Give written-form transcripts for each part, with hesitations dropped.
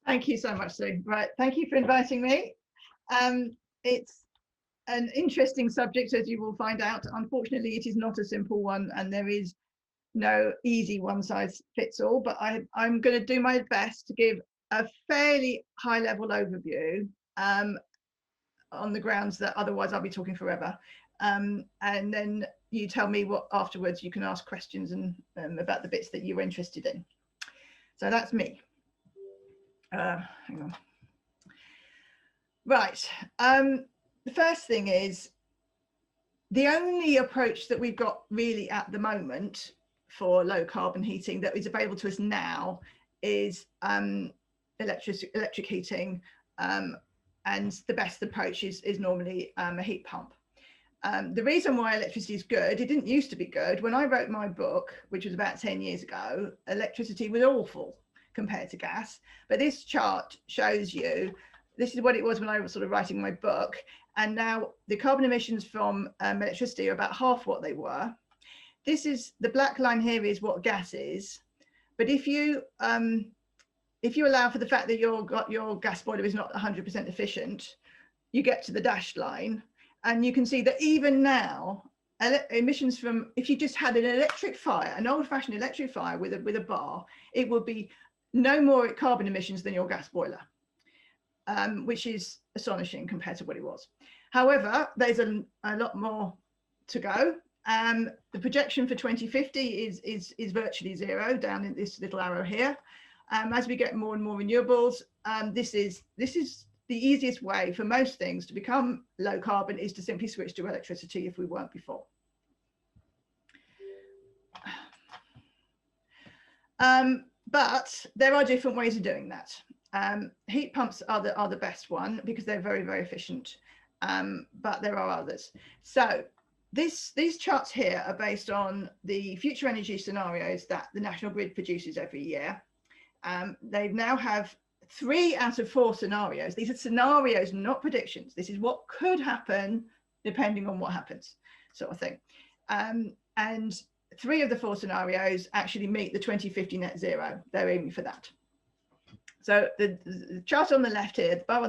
Thank you so much, Sue. Right, thank you for inviting me. It's an interesting subject, as you will find out. Unfortunately, it is not a simple one, and there is no easy one size fits all, but I'm going to do my best to give a fairly high level overview on the grounds that otherwise I'll be talking forever. And then you tell me what afterwards. You can ask questions and about the bits that you're interested in. So that's me. Hang on. Right. The first thing is the only approach that we've got really at the moment for low carbon heating that is available to us now is electric heating, and the best approach is normally a heat pump. The reason why electricity is good, it didn't used to be good. When I wrote my book, which was about 10 years ago, electricity was awful compared to gas. But this chart shows you, this is what it was when I was sort of writing my book. And now the carbon emissions from electricity are about half what they were. This is, the black line here is what gas is. But if you allow for the fact that your gas boiler is not 100% efficient, you get to the dashed line. And you can see that even now, emissions from, if you just had an electric fire, an old-fashioned electric fire with a bar, it would be no more carbon emissions than your gas boiler, which is astonishing compared to what it was. However, there's a lot more to go. The projection for 2050 is virtually zero down in this little arrow here. As we get more and more renewables, this is the easiest way for most things to become low carbon is to simply switch to electricity if we weren't before. But there are different ways of doing that. Heat pumps are the best one because they're very, very efficient, but there are others. So these charts here are based on the future energy scenarios that the National Grid produces every year. They now have 3 out of 4 scenarios. These are scenarios, not predictions. This is what could happen depending on what happens, sort of thing. And 3 of the 4 scenarios actually meet the 2050 net zero. They're aiming for that. So the chart on the left here, the bar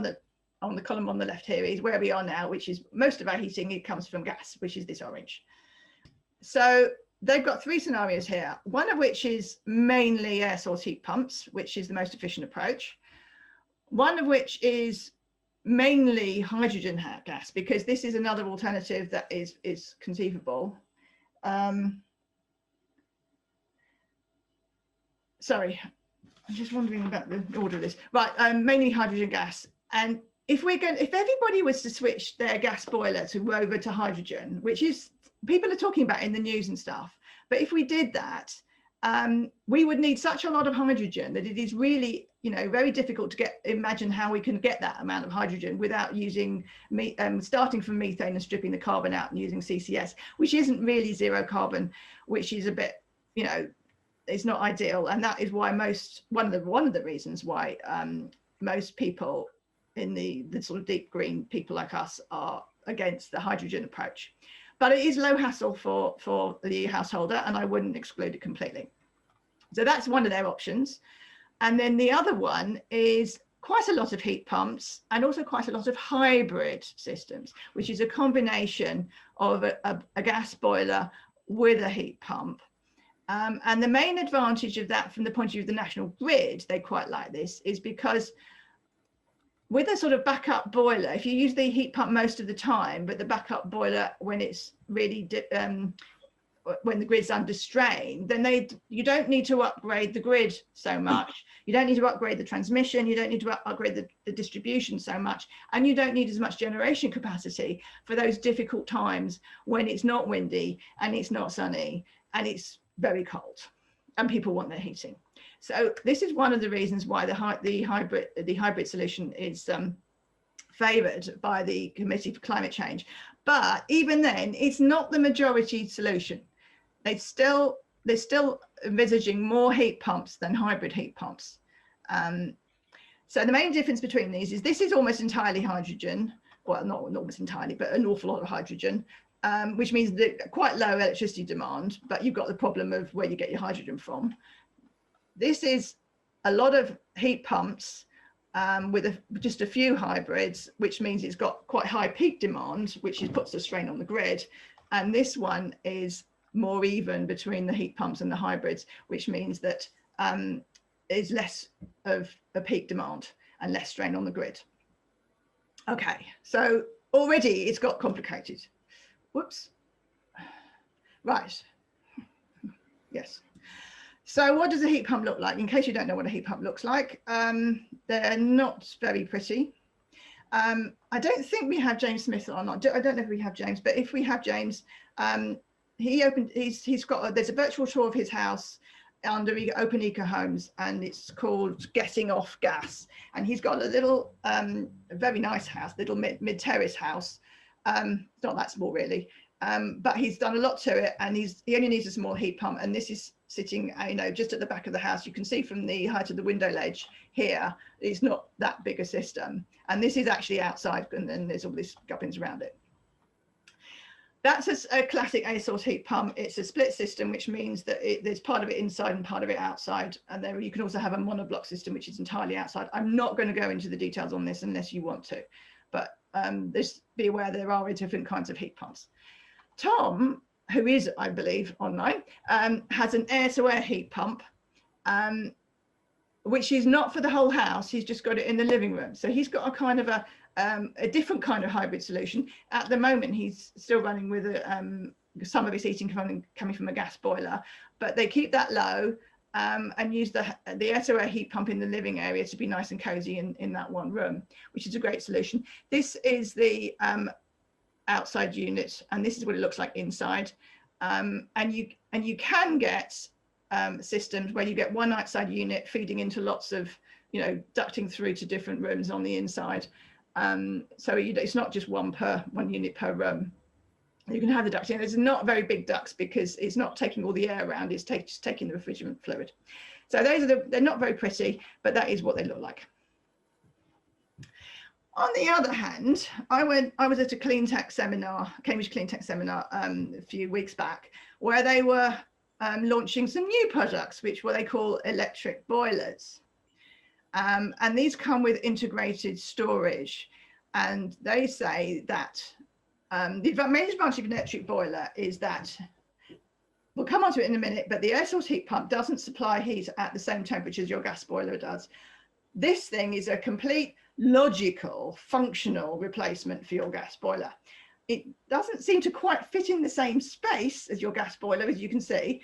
on the column on the left here is where we are now, which is most of our heating, it comes from gas, which is this orange. So they've got 3 scenarios here, one of which is mainly air source heat pumps, which is the most efficient approach. One of which is mainly hydrogen gas, because this is another alternative that is conceivable. Sorry, I'm just wondering about the order of this. Right, mainly hydrogen gas. And if everybody was to switch their gas boiler over to hydrogen, which is people are talking about in the news and stuff, but if we did that, we would need such a lot of hydrogen that it is really, very difficult to imagine how we can get that amount of hydrogen without using starting from methane and stripping the carbon out and using CCS, which isn't really zero carbon, which is a bit, it's not ideal. And that is why one of the reasons why most people in the sort of deep green people like us are against the hydrogen approach. But it is low hassle for the householder, and I wouldn't exclude it completely. So that's one of their options. And then the other one is quite a lot of heat pumps and also quite a lot of hybrid systems, which is a combination of a gas boiler with a heat pump. And the main advantage of that from the point of view of the National Grid, they quite like this, is because with a sort of backup boiler, if you use the heat pump most of the time, but the backup boiler when it's really when the grid's under strain, then you don't need to upgrade the grid so much. You don't need to upgrade the transmission. You don't need to upgrade the distribution so much, and you don't need as much generation capacity for those difficult times when it's not windy and it's not sunny and it's very cold, and people want their heating. So this is one of the reasons why the hybrid solution is favoured by the Committee for Climate Change. But even then, it's not the majority solution. They're still envisaging more heat pumps than hybrid heat pumps. So the main difference between these is this is almost entirely hydrogen, well, not almost entirely, but an awful lot of hydrogen, which means that quite low electricity demand, but you've got the problem of where you get your hydrogen from. This is a lot of heat pumps with just a few hybrids, which means it's got quite high peak demand, which puts a strain on the grid. And this one is more even between the heat pumps and the hybrids, which means that there's less of a peak demand and less strain on the grid. Okay, so already it's got complicated. Whoops. Right. Yes. So what does a heat pump look like? In case you don't know what a heat pump looks like, they're not very pretty. I don't think we have James Smith on. I don't know if we have James, but if we have James, he's got there's a virtual tour of his house under Open Eco Homes, and it's called Getting Off Gas. And he's got a little, very nice house, little mid terrace house. It's not that small really, but he's done a lot to it, and he only needs a small heat pump. And this is sitting, just at the back of the house. You can see from the height of the window ledge here, it's not that big a system. And this is actually outside, and then there's all these gubbins around it. That's a classic air source heat pump. It's a split system, which means that there's part of it inside and part of it outside. And then you can also have a monoblock system, which is entirely outside. I'm not going to go into the details on this unless you want to, but just be aware there are different kinds of heat pumps. Tom, who is, I believe, online, has an air-to-air heat pump, which is not for the whole house. He's just got it in the living room. So he's got a kind of a different kind of hybrid solution. At the moment, he's still running with some of his heating coming from a gas boiler, but they keep that low and use the air-to-air heat pump in the living area to be nice and cozy in that one room, which is a great solution. This is the outside unit, and this is what it looks like inside. And you can get systems where you get one outside unit feeding into lots of, ducting through to different rooms on the inside. So it's not just one unit per room. You can have the ducting. It's not very big ducts because it's not taking all the air around. It's just taking the refrigerant fluid. So they're not very pretty, but that is what they look like. On the other hand, I was at a clean tech seminar, Cambridge Clean Tech seminar, a few weeks back, where they were launching some new products, which they call electric boilers. And these come with integrated storage. And they say that the main advantage of an electric boiler is that, we'll come on to it in a minute, but the air source heat pump doesn't supply heat at the same temperature as your gas boiler does. This thing is a complete logical, functional replacement for your gas boiler. It doesn't seem to quite fit in the same space as your gas boiler, as you can see,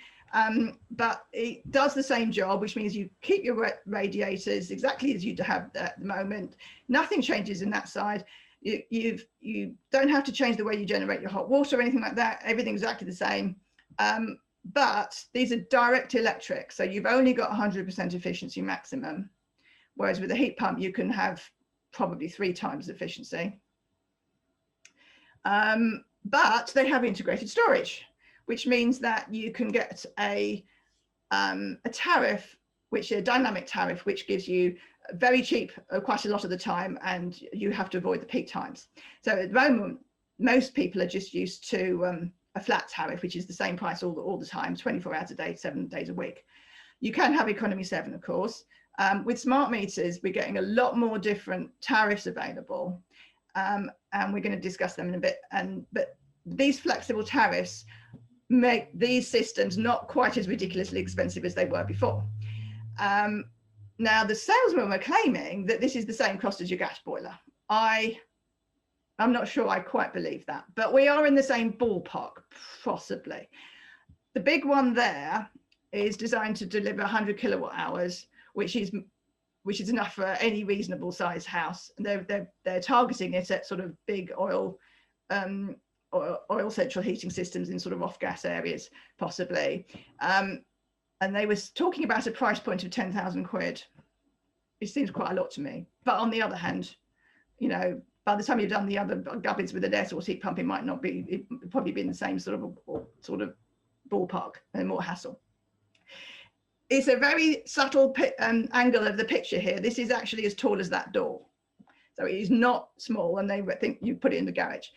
but it does the same job, which means you keep your radiators exactly as you have at the moment. Nothing changes in that side. You don't have to change the way you generate your hot water or anything like that. Everything's exactly the same. But these are direct electric, so you've only got 100% efficiency maximum. Whereas with a heat pump, you can have probably 3 times efficiency. But they have integrated storage, which means that you can get a tariff, which is a dynamic tariff, which gives you very cheap quite a lot of the time, and you have to avoid the peak times. So at the moment, most people are just used to a flat tariff, which is the same price all the time, 24 hours a day, 7 days a week. You can have economy 7, of course. With smart meters, we're getting a lot more different tariffs available, and we're going to discuss them in a bit. But these flexible tariffs make these systems not quite as ridiculously expensive as they were before. Now, the salesmen were claiming that this is the same cost as your gas boiler. I'm not sure I quite believe that, but we are in the same ballpark, possibly. The big one there is designed to deliver 100 kilowatt hours, which is enough for any reasonable size house. And they're targeting it at sort of big oil central heating systems in sort of off gas areas, possibly. And they were talking about a price point of 10,000 quid. It seems quite a lot to me. But on the other hand, by the time you've done the other gubbins with an air source heat pump, it might not be, it'd probably be in the same sort of ballpark and more hassle. It's a very subtle angle of the picture here. This is actually as tall as that door. So it is not small, and they think you put it in the garage.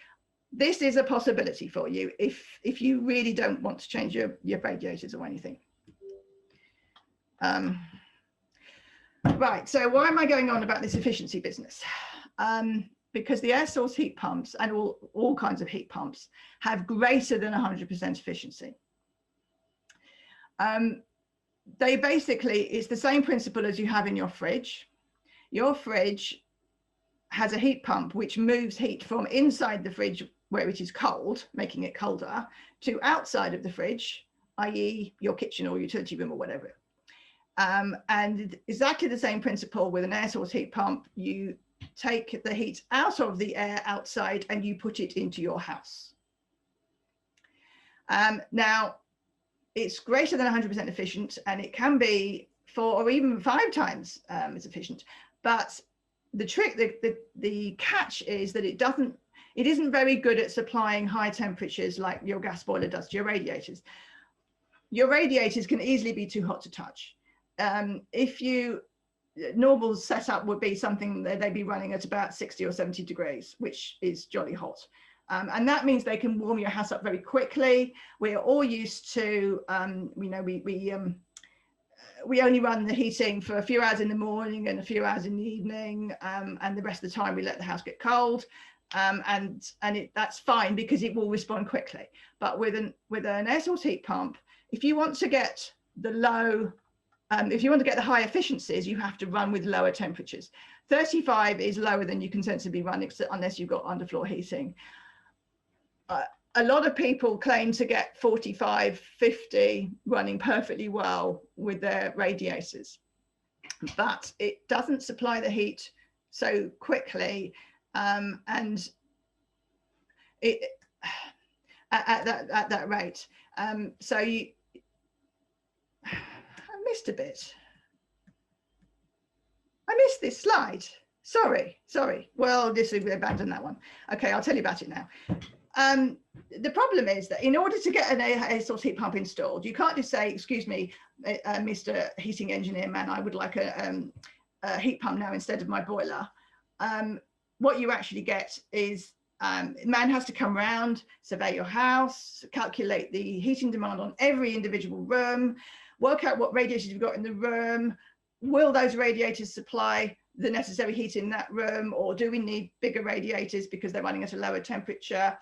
This is a possibility for you if you really don't want to change your radiators or anything. Right, so why am I going on about this efficiency business? Because the air source heat pumps and all kinds of heat pumps have greater than 100% efficiency. They basically, it's the same principle as you have in your fridge. Your fridge has a heat pump which moves heat from inside the fridge where it is cold, making it colder, to outside of the fridge, i.e. your kitchen or utility room or whatever. And exactly the same principle with an air source heat pump. You take the heat out of the air outside and you put it into your house. Now, it's greater than 100% efficient, and it can be 4 or even 5 times as efficient. But the trick, the catch is that it isn't very good at supplying high temperatures like your gas boiler does to your radiators. Your radiators can easily be too hot to touch. Normal setup would be something that they'd be running at about 60 or 70 degrees, which is jolly hot. And that means they can warm your house up very quickly. We're all used to, we only run the heating for a few hours in the morning and a few hours in the evening, and the rest of the time we let the house get cold. That's fine because it will respond quickly. But with an air source heat pump, if you want to get the high efficiencies, you have to run with lower temperatures. 35 is lower than you can sensibly run unless you've got underfloor heating. A lot of people claim to get 45, 50 running perfectly well with their radiators, but it doesn't supply the heat so quickly, and it at that rate. So I missed a bit. I missed this slide. Sorry. Well, we abandoned that one. Okay, I'll tell you about it now. The problem is that in order to get an air source heat pump installed, you can't just say, excuse me, Mr. Heating Engineer Man, I would like a heat pump now instead of my boiler. What you actually get is man has to come around, survey your house, calculate the heating demand on every individual room, work out what radiators you've got in the room. Will those radiators supply the necessary heat in that room, or do we need bigger radiators because they're running at a lower temperature?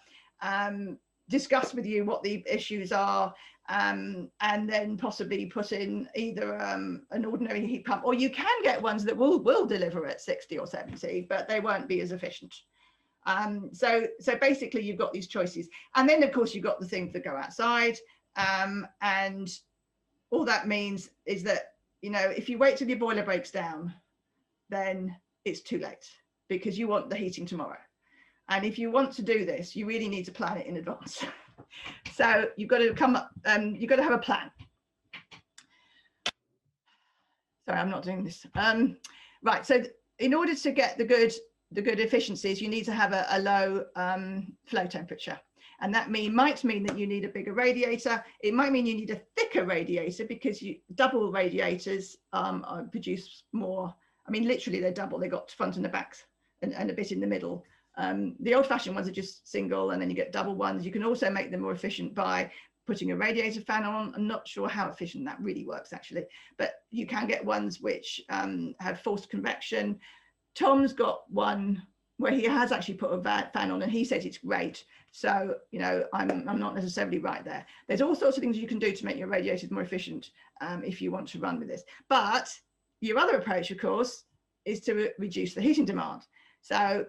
Discuss with you what the issues are, and then possibly put in either an ordinary heat pump, or you can get ones that will deliver at 60 or 70, but they won't be as efficient. So basically you've got these choices, and then of course you've got the things that go outside, and all that means is that, you know, if you wait till your boiler breaks down, then it's too late because you want the heating tomorrow. And if you want to do this, you really need to plan it in advance. So you've got to come up, you've got to have a plan. Sorry, I'm not doing this. Right, so in order to get the good efficiencies, you need to have a low flow temperature. And that might mean that you need a bigger radiator. It might mean you need a thicker radiator because double radiators produce more. I mean, literally they're double. They got front and the back and a bit in the middle. The old-fashioned ones are just single, and then you get double ones. You can also make them more efficient by putting a radiator fan on. I'm not sure how efficient that really works, actually, but you can get ones which have forced convection. Tom's got one where he has actually put a fan on, and he says it's great. So, you know, I'm not necessarily right there. There's all sorts of things you can do to make your radiators more efficient if you want to run with this. But your other approach, of course, is to reduce the heating demand. So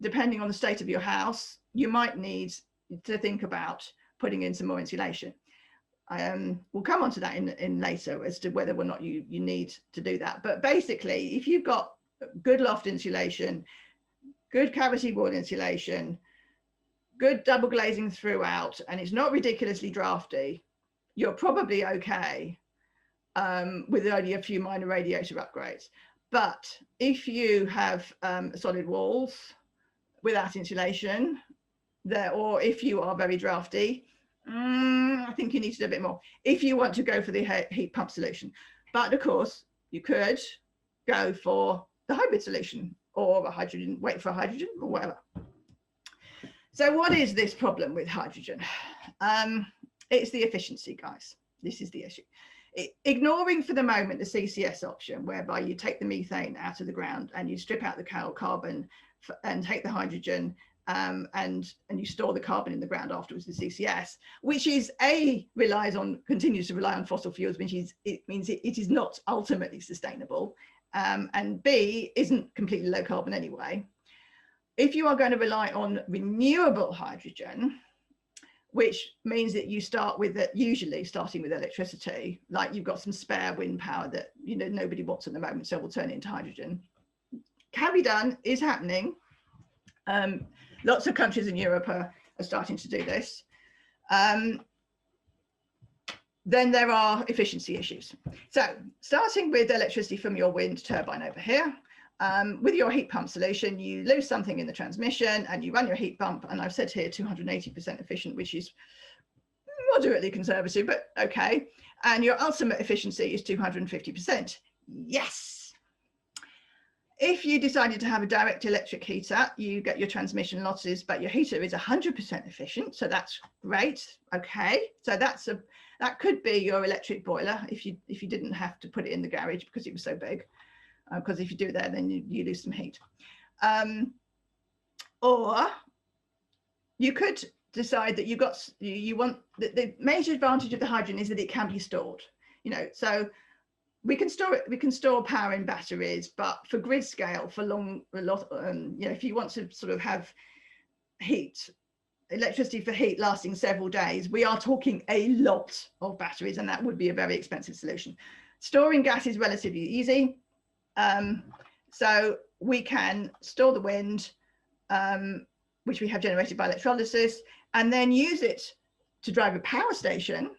depending on the state of your house, you might need to think about putting in some more insulation. We'll come on to that in later as to whether or not you need to do that. But basically, if you've got good loft insulation, good cavity wall insulation, good double glazing throughout, and it's not ridiculously drafty, you're probably okay with only a few minor radiator upgrades. But if you have solid walls without insulation, or if you are very drafty, I think you need to do a bit more if you want to go for the heat pump solution. But of course, you could go for the hybrid solution, or a hydrogen, wait for a hydrogen, or whatever. So what is this problem with hydrogen? It's the efficiency, guys. This is the issue. ignoring for the moment the CCS option, whereby you take the methane out of the ground and you strip out the carbon and take the hydrogen, and you store the carbon in the ground afterwards, the CCS, which is continues to rely on fossil fuels, which means it is not ultimately sustainable, and B, isn't completely low carbon anyway. If you are going to rely on renewable hydrogen, which means that you start with it, usually starting with electricity, like you've got some spare wind power that nobody wants at the moment, so we'll turn it into hydrogen. Can be done, is happening. Lots of countries in Europe are starting to do this. Then there are efficiency issues. So starting with electricity from your wind turbine over here, with your heat pump solution, you lose something in the transmission and you run your heat pump, and I've said here 280% efficient, which is moderately conservative, but okay. And your ultimate efficiency is 250%. Yes. If you decided to have a direct electric heater, you get your transmission losses, but your heater is 100% efficient, so that's great. Okay, so that could be your electric boiler if you didn't have to put it in the garage because it was so big. Because if you do that, then you lose some heat. Or you could decide that you want the major advantage of the hydrogen is that it can be stored. So we can store power in batteries, but for grid scale, if you want to sort of have electricity for heat lasting several days, we are talking a lot of batteries, and that would be a very expensive solution. Storing gas is relatively easy. So we can store the wind, which we have generated by electrolysis, and then use it to drive a power station,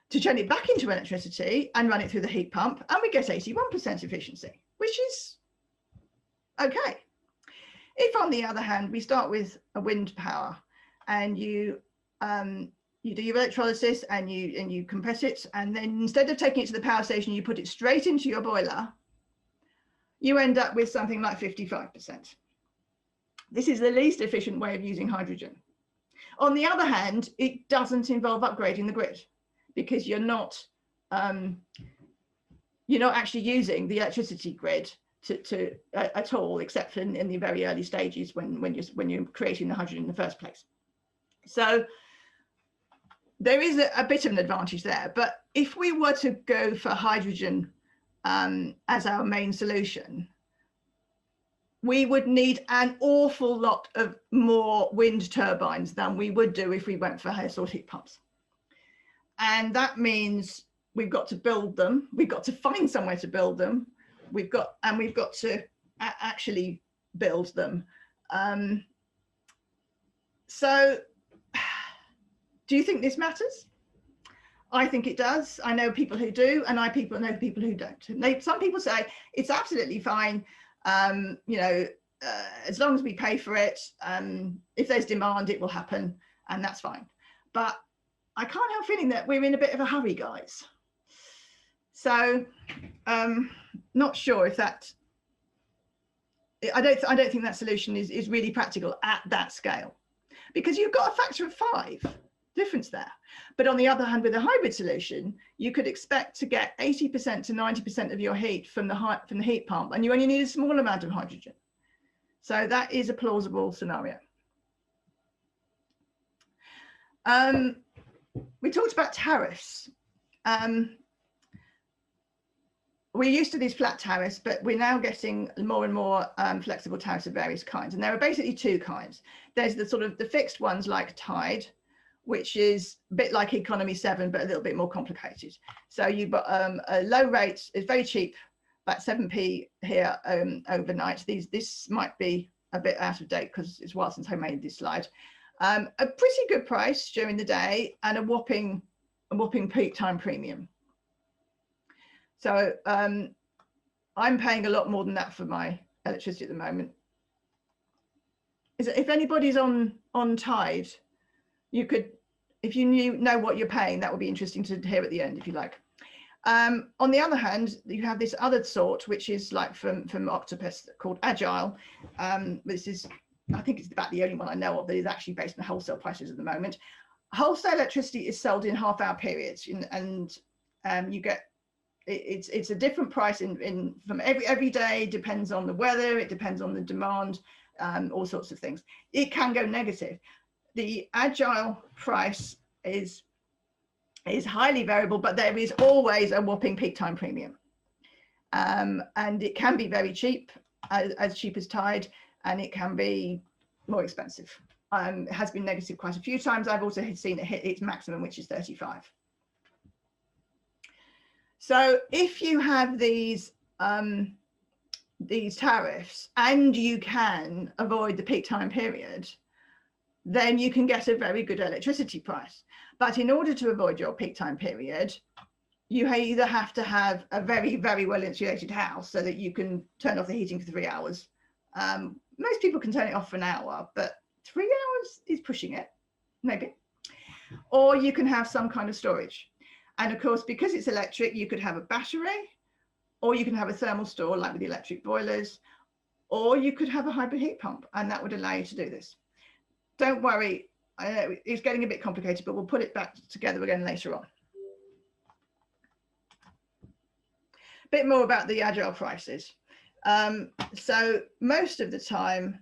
to turn it back into electricity and run it through the heat pump, and we get 81% efficiency, which is okay. If, on the other hand, we start with a wind power and you do your electrolysis and you compress it, and then instead of taking it to the power station, you put it straight into your boiler, you end up with something like 55%. This is the least efficient way of using hydrogen. On the other hand, it doesn't involve upgrading the grid, because you're not actually using the electricity grid at all, except in the very early stages when you're creating the hydrogen in the first place. So there is a bit of an advantage there. But if we were to go for hydrogen as our main solution, we would need an awful lot of more wind turbines than we would do if we went for air source heat pumps. And that means we've got to build them. We've got to find somewhere to build them. We've got to actually build them. So do you think this matters? I think it does. I know people who do, and know people who don't. Some people say it's absolutely fine, as long as we pay for it. If there's demand, it will happen, and that's fine. But I can't help feeling that we're in a bit of a hurry, guys. So, not sure if that. I don't think that solution is really practical at that scale, because you've got a factor of 5 difference there. But on the other hand, with a hybrid solution, you could expect to get 80% to 90% of your heat from the heat pump, and you only need a small amount of hydrogen. So that is a plausible scenario. We talked about tariffs. We're used to these flat tariffs, but we're now getting more and more flexible tariffs of various kinds. And there are basically 2 kinds. There's the fixed ones like Tide, which is a bit like Economy 7, but a little bit more complicated. So you've got a low rate, it's very cheap, about 7p here overnight. This might be a bit out of date because it's a while since I made this slide. A pretty good price during the day, and a whopping peak time premium. So I'm paying a lot more than that for my electricity at the moment. If anybody's on Tide, you could, if you know what you're paying, that would be interesting to hear at the end if you like. On the other hand, you have this other sort, which is like from Octopus, called Agile. This is, I think it's about the only one I know of that is actually based on wholesale prices at the moment. Wholesale electricity is sold in half-hour periods, and You get it's a different price in from every day. Depends on the weather. It depends on the demand. All sorts of things. It can go negative. The agile price is highly variable, but there is always a whopping peak time premium. And it can be very cheap, as cheap as Tide, and it can be more expensive. It has been negative quite a few times. I've also seen it hit its maximum, which is 35. So if you have these tariffs and you can avoid the peak time period, then you can get a very good electricity price. But in order to avoid your peak time period, you either have to have a very, very well insulated house so that you can turn off the heating for 3 hours. Most people can turn it off for an hour, but 3 hours is pushing it, maybe. Or you can have some kind of storage. And of course, because it's electric, you could have a battery, or you can have a thermal store like with the electric boilers, or you could have a hybrid heat pump, and that would allow you to do this. Don't worry, it's getting a bit complicated, but we'll put it back together again later on. A bit more about the agile prices. So most of the time,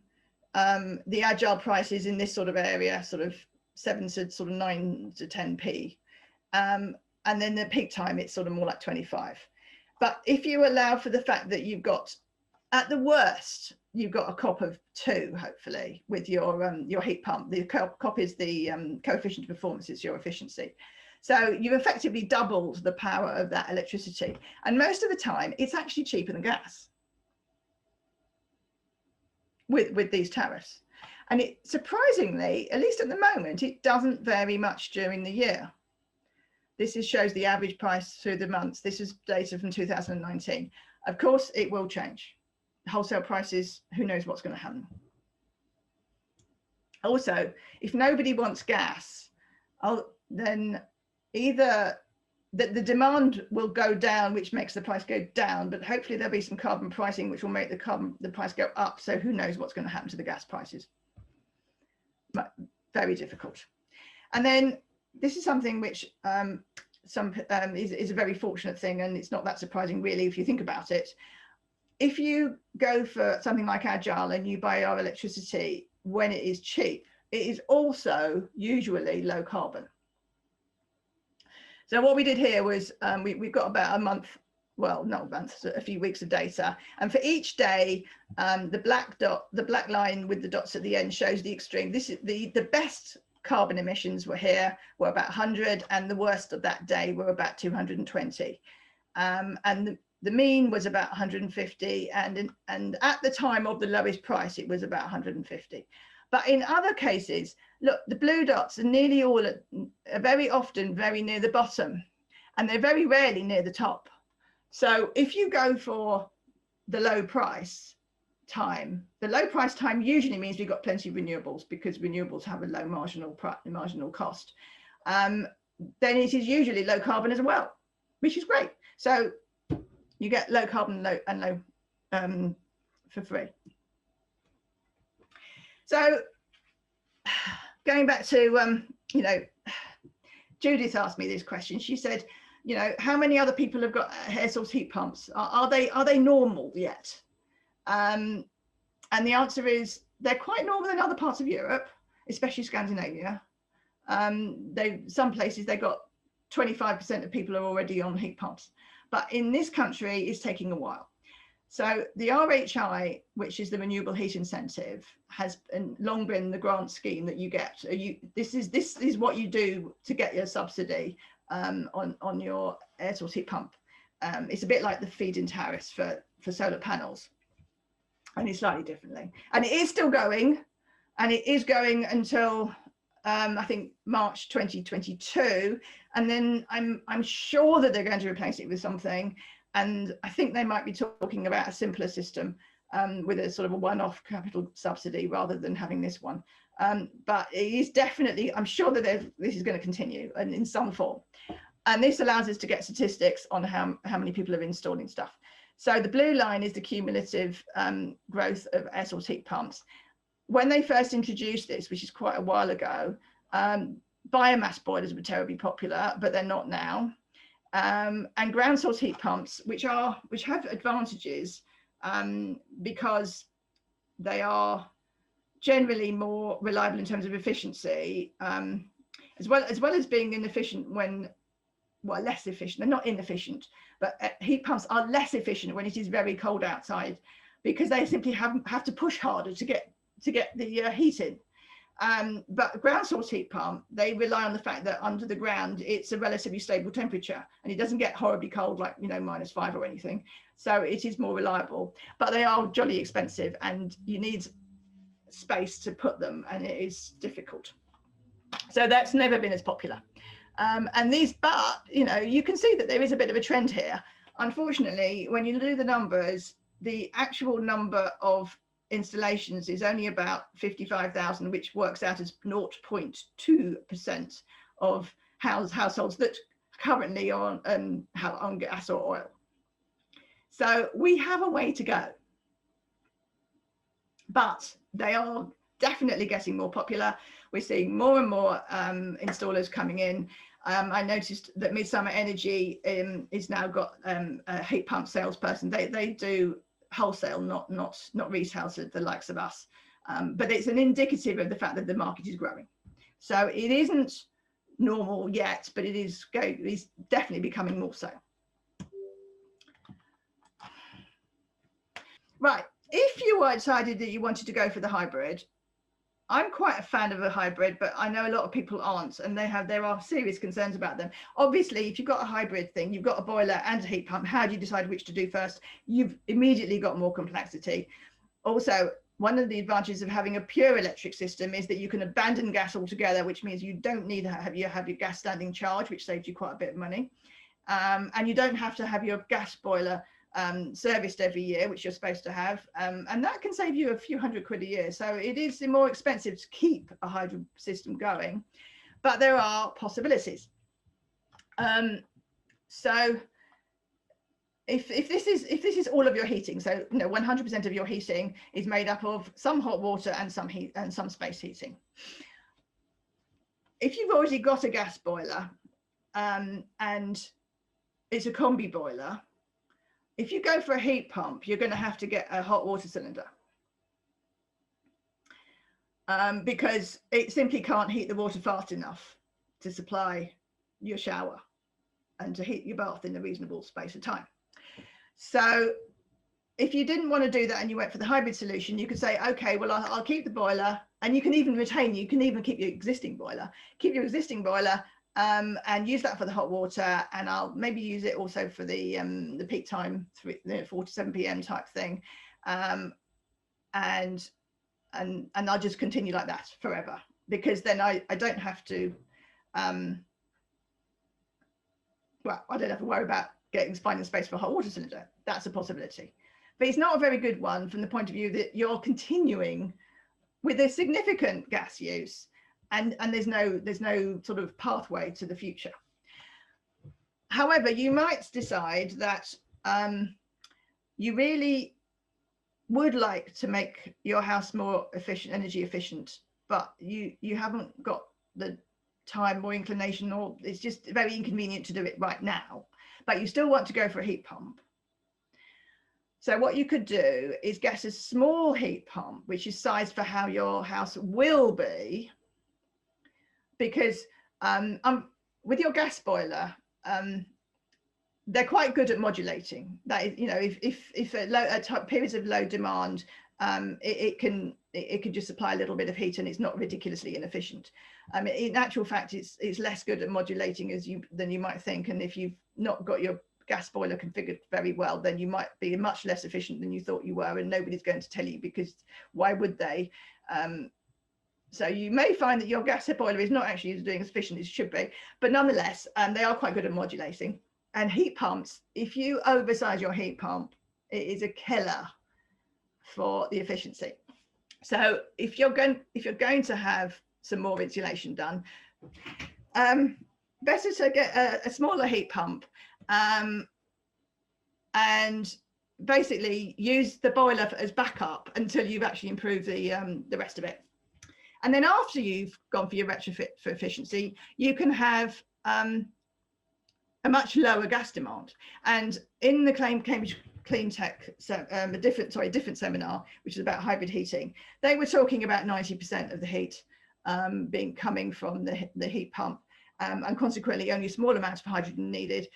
the agile price is in this sort of area, sort of 7 to sort of 9 to 10p. And then the peak time, it's sort of more like 25. But if you allow for the fact that you've got, at the worst, you've got a COP of 2, hopefully, with your heat pump. The COP is the coefficient of performance, it's your efficiency. So you've effectively doubled the power of that electricity. And most of the time, it's actually cheaper than gas with these tariffs. And it surprisingly, at least at the moment, it doesn't vary much during the year. This shows the average price through the months. This is data from 2019. Of course, it will change. Wholesale prices, who knows what's going to happen. Also, if nobody wants gas, then either the demand will go down, which makes the price go down, but hopefully there'll be some carbon pricing, which will make the price go up. So who knows what's going to happen to the gas prices. But very difficult. And then this is something which is a very fortunate thing, and it's not that surprising really if you think about it. If you go for something like Agile and you buy our electricity when it is cheap, it is also usually low carbon. So what we did here was we've got about a month, well, not a month, a few weeks of data. And for each day, the black line with the dots at the end shows the extreme. This is the best carbon emissions were about 100, and the worst of that day were about 220. And the mean was about 150, and at the time of the lowest price, it was about 150. But in other cases, look, the blue dots are nearly all are very often very near the bottom, and they're very rarely near the top. So if you go for the low price time, the low price time usually means we've got plenty of renewables, because renewables have a low marginal cost. Then it is usually low carbon as well, which is great. So you get low carbon low for free. So going back to, Judith asked me this question. She said, how many other people have got air source heat pumps? Are they normal yet? And the answer is they're quite normal in other parts of Europe, especially Scandinavia. Some places they got 25% of people are already on heat pumps, but in this country it's taking a while. So the RHI, which is the Renewable Heat Incentive, has long been the grant scheme that you get. This is what you do to get your subsidy on your air source heat pump. It's a bit like the feed-in tariffs for solar panels, and it's slightly differently. And it is still going, and it is going until I think March 2022, and then I'm sure that they're going to replace it with something. And I think they might be talking about a simpler system with a sort of a one-off capital subsidy rather than having this one. But it is definitely, I'm sure that this is going to continue in some form. And this allows us to get statistics on how many people are installing stuff. So the blue line is the cumulative growth of air source heat pumps. When they first introduced this, which is quite a while ago, biomass boilers were terribly popular, but they're not now. and ground source heat pumps, which have advantages because they are generally more reliable in terms of efficiency, as well as being inefficient when, well, less efficient. They're not inefficient, but heat pumps are less efficient when it is very cold outside, because they simply have to push harder to get the heat in. But ground source heat pump, they rely on the fact that under the ground it's a relatively stable temperature and it doesn't get horribly cold, like, you know, -5 or anything. So it is more reliable, but they are jolly expensive and you need space to put them, and it is difficult. So that's never been as popular. And these, but you know, you can see that there is a bit of a trend here. Unfortunately, when you do the numbers, the actual number of installations is only about 55,000, which works out as 0.2% of households that currently are on gas or oil. So we have a way to go, but they are definitely getting more popular. We're seeing more and more installers coming in. I noticed that Midsummer Energy is now got a heat pump salesperson. They do wholesale, not retail to the likes of us. But it's an indicative of the fact that the market is growing. So it isn't normal yet, but it is definitely becoming more so. Right. If you decided that you wanted to go for the hybrid, I'm quite a fan of a hybrid, but I know a lot of people aren't, and there are serious concerns about them. Obviously, if you've got a hybrid thing, you've got a boiler and a heat pump, how do you decide which to do first? You've immediately got more complexity. Also, one of the advantages of having a pure electric system is that you can abandon gas altogether, which means you don't need to have your gas standing charge, which saves you quite a bit of money. And you don't have to have your gas boiler serviced every year, which you're supposed to have, and that can save you a few £100 a year. So it is more expensive to keep a hydro system going, but there are possibilities. So if this is all of your heating, so 100% of your heating is made up of some hot water and some heat and some space heating. If you've already got a gas boiler and it's a combi boiler, if you go for a heat pump, you're going to have to get a hot water cylinder because it simply can't heat the water fast enough to supply your shower and to heat your bath in a reasonable space of time. So if you didn't want to do that and you went for the hybrid solution, you could say, okay, well, I'll keep the boiler, and you can even keep your existing boiler, and use that for the hot water, and I'll maybe use it also for the peak time, 4 to 7 p.m. type thing, and I'll just continue like that forever, because then I don't have to I don't have to worry about finding space for a hot water cylinder. That's a possibility, but it's not a very good one from the point of view that you're continuing with a significant gas use. And there's no sort of pathway to the future. However, you might decide that you really would like to make your house more energy efficient, but you haven't got the time or inclination, or it's just very inconvenient to do it right now, but you still want to go for a heat pump. So what you could do is get a small heat pump, which is sized for how your house will be. Because with your gas boiler, they're quite good at modulating. That is, if at periods of low demand, it can just supply a little bit of heat, and it's not ridiculously inefficient. In actual fact, it's less good at modulating than you might think. And if you've not got your gas boiler configured very well, then you might be much less efficient than you thought you were, and nobody's going to tell you, because why would they? So you may find that your gas boiler is not actually doing as efficient as it should be, but nonetheless, they are quite good at modulating. And heat pumps, if you oversize your heat pump, it is a killer for the efficiency. So if you're going to have some more insulation done, better to get a smaller heat pump, and basically use the boiler as backup until you've actually improved the rest of it. And then after you've gone for your retrofit for efficiency, you can have a much lower gas demand. And in the Cambridge Clean Tech, a different seminar, which is about hybrid heating, they were talking about 90% of the heat coming from the heat pump, and consequently only a small amount of hydrogen needed.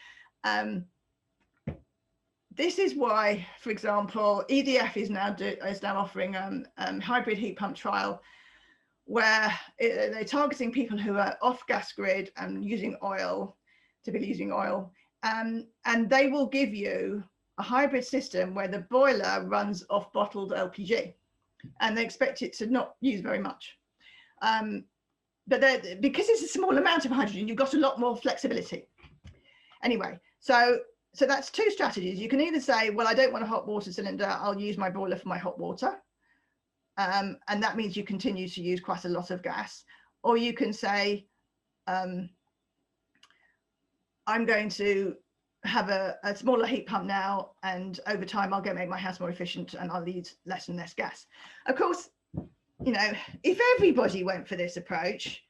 This is why, for example, EDF is now offering hybrid heat pump trial, where they're targeting people who are off gas grid and typically using oil, and they will give you a hybrid system where the boiler runs off bottled LPG, and they expect it to not use very much. But because it's a small amount of hydrogen, you've got a lot more flexibility. Anyway, so that's two strategies. You can either say, well, I don't want a hot water cylinder, I'll use my boiler for my hot water. And that means you continue to use quite a lot of gas. Or you can say, I'm going to have a smaller heat pump now, and over time I'll go make my house more efficient and I'll use less and less gas. Of course, you know, if everybody went for this approach,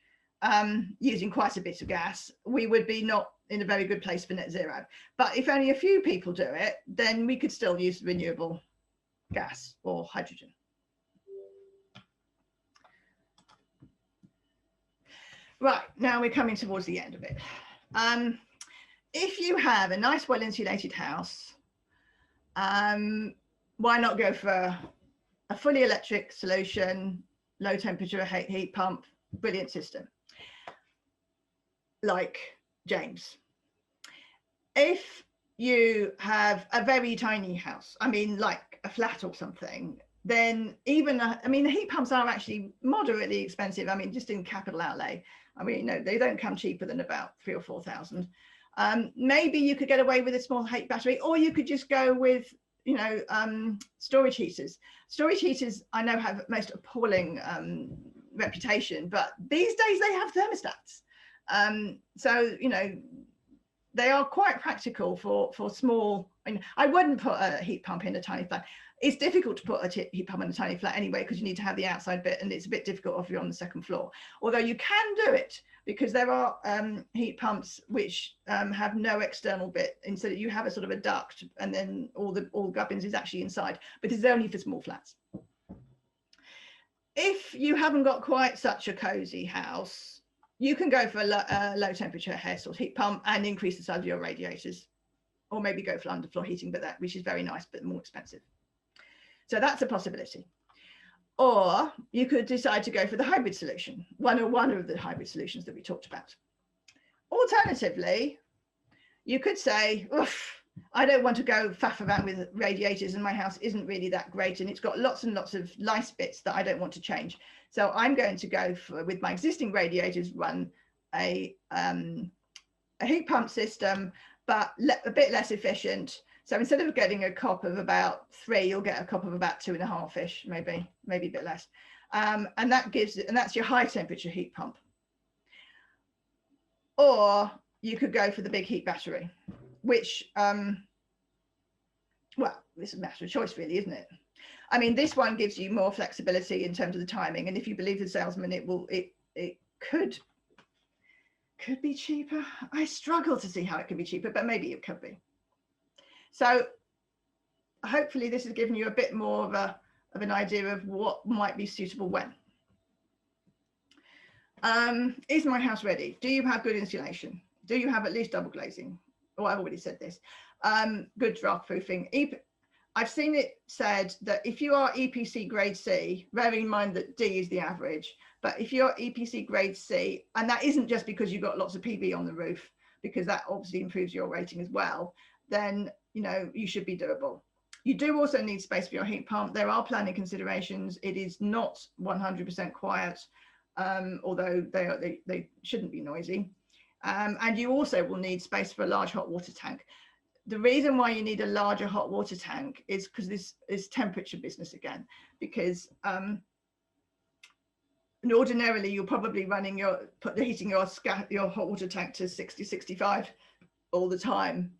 using quite a bit of gas, we would be not in a very good place for net zero. But if only a few people do it, then we could still use renewable gas or hydrogen. Right, now we're coming towards the end of it. If you have a nice, well-insulated house, why not go for a fully electric solution, low temperature heat pump, brilliant system, like James. If you have a very tiny house, I mean, like a flat or something, then the heat pumps are actually moderately expensive. I mean, just in capital outlay. I mean, no, they don't come cheaper than about 3,000 or 4,000. Maybe you could get away with a small heat battery, or you could just go with, storage heaters. Storage heaters, I know, have most appalling reputation, but these days they have thermostats. So, they are quite practical for small. I wouldn't put a heat pump in a tiny flat. It's difficult to put a heat pump in a tiny flat anyway, because you need to have the outside bit, and it's a bit difficult if you're on the second floor. Although you can do it, because there are heat pumps which have no external bit, instead you have a sort of a duct, and then all gubbins is actually inside, but it's only for small flats. If you haven't got quite such a cozy house, you can go for a low temperature air source heat pump and increase the size of your radiators, or maybe go for underfloor heating, which is very nice but more expensive. So that's a possibility. Or you could decide to go for the hybrid solution, one of the hybrid solutions that we talked about. Alternatively, you could say, oof, I don't want to go faff around with radiators, and my house isn't really that great, and it's got lots and lots of nice bits that I don't want to change. So I'm going to go with my existing radiators, run a heat pump system, but a bit less efficient. So instead of getting a cop of about 3, you'll get a cop of about 2.5-ish, maybe a bit less. And that's your high temperature heat pump. Or you could go for the big heat battery, which, well, this is a matter of choice really, isn't it? I mean, this one gives you more flexibility in terms of the timing. And if you believe the salesman, it could be cheaper. I struggle to see how it could be cheaper, but maybe it could be. So hopefully this has given you a bit more of an idea of what might be suitable when. Is my house ready? Do you have good insulation? Do you have at least double glazing? Oh, I've already said this. Good draft proofing. I've seen it said that if you are EPC grade C, bearing in mind that D is the average, but if you're EPC grade C, and that isn't just because you've got lots of PV on the roof, because that obviously improves your rating as well, then you should be doable. You do also need space for your heat pump. There are planning considerations. It is not 100% quiet, although they shouldn't be noisy. And you also will need space for a large hot water tank. The reason why you need a larger hot water tank is because this is temperature business again, because ordinarily you're probably heating your hot water tank to 60, 65 all the time.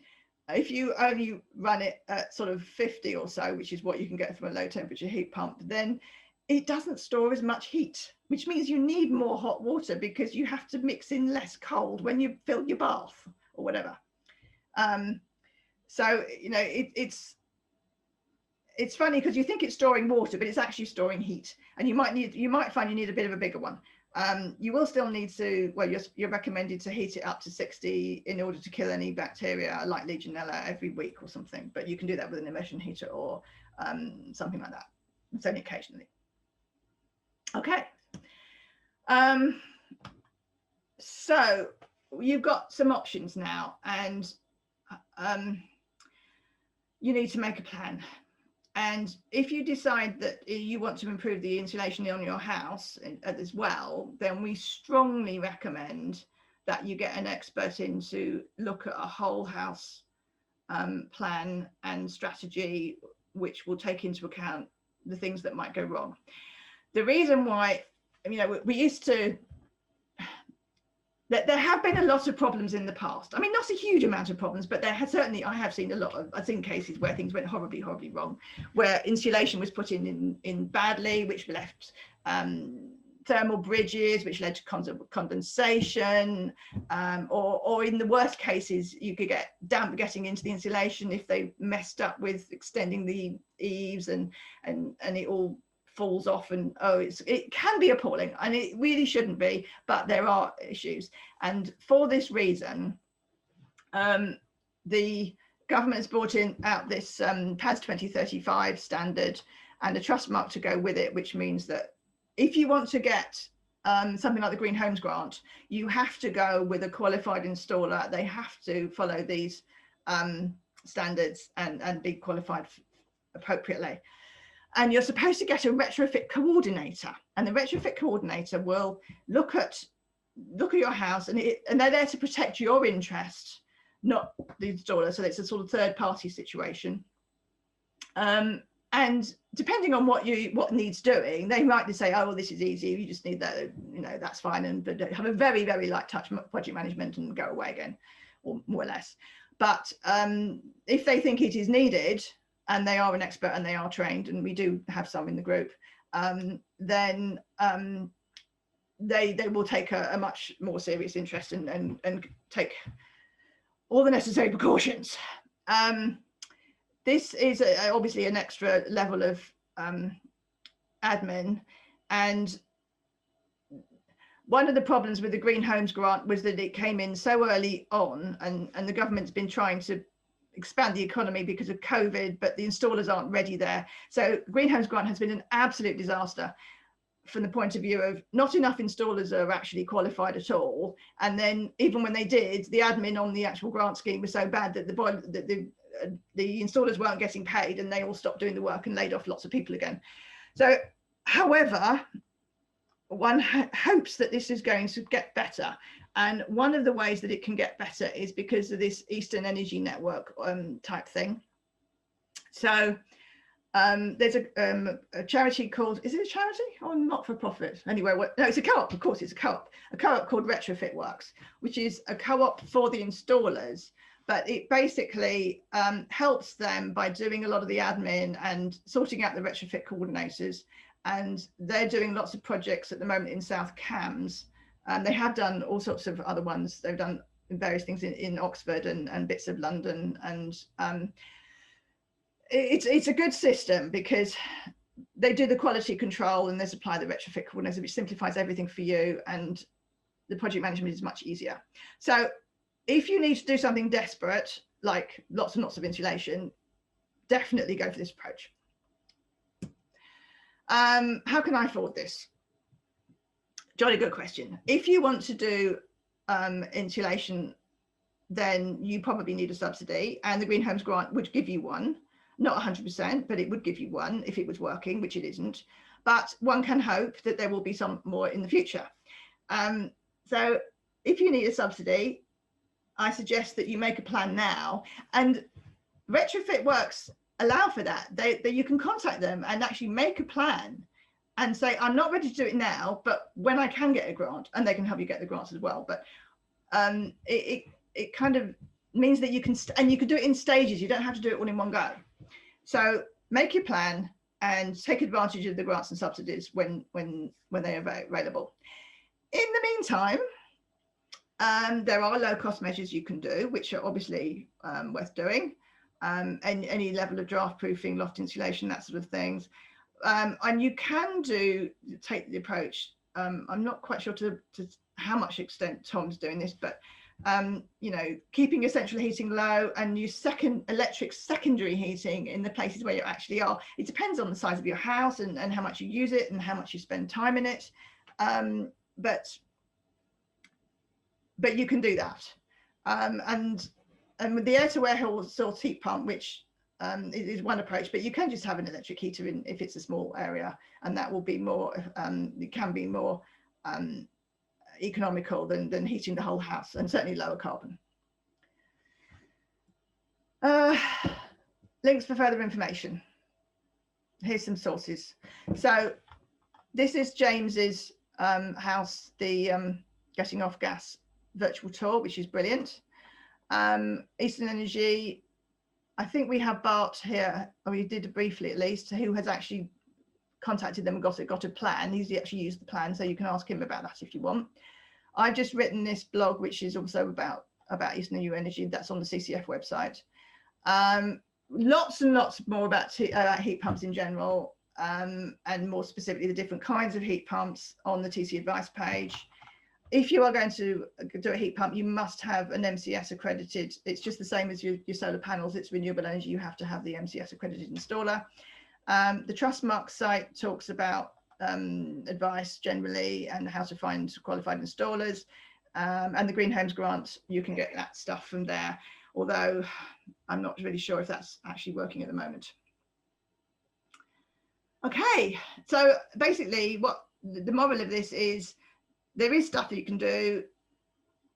If you only run it at sort of 50 or so, which is what you can get from a low temperature heat pump, then it doesn't store as much heat, which means you need more hot water because you have to mix in less cold when you fill your bath or whatever. So, you know, it's funny because you think it's storing water, but it's actually storing heat, and you might find you need a bit of a bigger one. You will still need to, well, you're recommended to heat it up to 60 in order to kill any bacteria like Legionella every week or something, but you can do that with an immersion heater or something like that. It's only occasionally. Okay. So you've got some options now, and you need to make a plan. And if you decide that you want to improve the insulation on your house as well, then we strongly recommend that you get an expert in to look at a whole house plan and strategy, which will take into account the things that might go wrong. The reason why, you know, we used to, that there have been a lot of problems in the past. I mean, not a huge amount of problems, but there has certainly, I have seen I've seen cases where things went horribly, horribly wrong, where insulation was put in badly, which left thermal bridges, which led to condensation, or in the worst cases, you could get damp getting into the insulation if they messed up with extending the eaves and it all falls off, and it can be appalling, and it really shouldn't be, but there are issues. And for this reason, the government has brought out this PAS 2035 standard and a trust mark to go with it, which means that if you want to get something like the Green Homes Grant, you have to go with a qualified installer. They have to follow these standards and be qualified appropriately. And you're supposed to get a retrofit coordinator, and the retrofit coordinator will look at your house, and they're there to protect your interest, not the installer. So it's a sort of third party situation. And depending on what needs doing, they might just say, oh, well, this is easy, you just need that, you know, that's fine, and have a very, very light touch project management and go away again, or more or less. But if they think it is needed, and they are an expert and they are trained, and we do have some in the group, then they will take a much more serious interest and take all the necessary precautions. This is obviously an extra level of admin, and one of the problems with the Green Homes Grant was that it came in so early on, and the government's been trying to expand the economy because of COVID, but the installers aren't ready there. So Green Homes Grant has been an absolute disaster from the point of view of not enough installers are actually qualified at all. And then even when they did, the admin on the actual grant scheme was so bad that the installers weren't getting paid, and they all stopped doing the work and laid off lots of people again. So, however, one hopes that this is going to get better. And one of the ways that it can get better is because of this Eastern Energy Network type thing. So there's a charity called, is it a charity or not for profit? Anyway, no, it's a co-op, of course, it's a co-op called Retrofit Works, which is a co-op for the installers, but it basically helps them by doing a lot of the admin and sorting out the retrofit coordinators. And they're doing lots of projects at the moment in South Cambs. And they have done all sorts of other ones. They've done various things in Oxford and bits of London. And it's a good system because they do the quality control and they supply the retrofit coordinator, which simplifies everything for you. And the project management is much easier. So if you need to do something desperate, like lots and lots of insulation, definitely go for this approach. How can I afford this? Jolly good question. If you want to do insulation, then you probably need a subsidy, and the Green Homes Grant would give you one, not 100%, but it would give you one if it was working, which it isn't. But one can hope that there will be some more in the future. So if you need a subsidy, I suggest that you make a plan now, and Retrofit Works allow for that. You can contact them and actually make a plan and say, I'm not ready to do it now, but when I can get a grant, and they can help you get the grants as well. But it kind of means that you can, and you can do it in stages. You don't have to do it all in one go. So make your plan and take advantage of the grants and subsidies when they are available. In the meantime, There are low-cost measures you can do, which are obviously worth doing. And any level of draft proofing, loft insulation, that sort of things. And you can take the approach. I'm not quite sure to how much extent Tom's doing this, but keeping your central heating low and use electric secondary heating in the places where you actually are. It depends on the size of your house and how much you use it and how much you spend time in it. But you can do that. And with the air-to-air source heat pump, which is one approach, but you can just have an electric heater if it's a small area, and that will be more, it can be more economical than heating the whole house, and certainly lower carbon. Links for further information. Here's some sources. So this is James's house, the Getting Off Gas virtual tour, which is brilliant. Eastern Energy, I think we have Bart here, or we did briefly at least, who has actually contacted them and got a plan. He's actually used the plan, so you can ask him about that if you want. I've just written this blog, which is also about Eastern Energy. That's on the CCF website. Lots and lots more about heat pumps in general, and more specifically the different kinds of heat pumps on the TC advice page. If you are going to do a heat pump, you must have an MCS accredited. It's just the same as your solar panels. It's renewable energy. You have to have the MCS accredited installer. The Trustmark site talks about advice generally and how to find qualified installers. And the Green Homes Grant, you can get that stuff from there, although I'm not really sure if that's actually working at the moment. Okay, so basically what the moral of this is, there is stuff that you can do.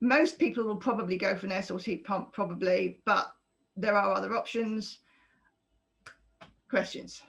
Most people will probably go for an air source heat pump, probably, but there are other options. Questions?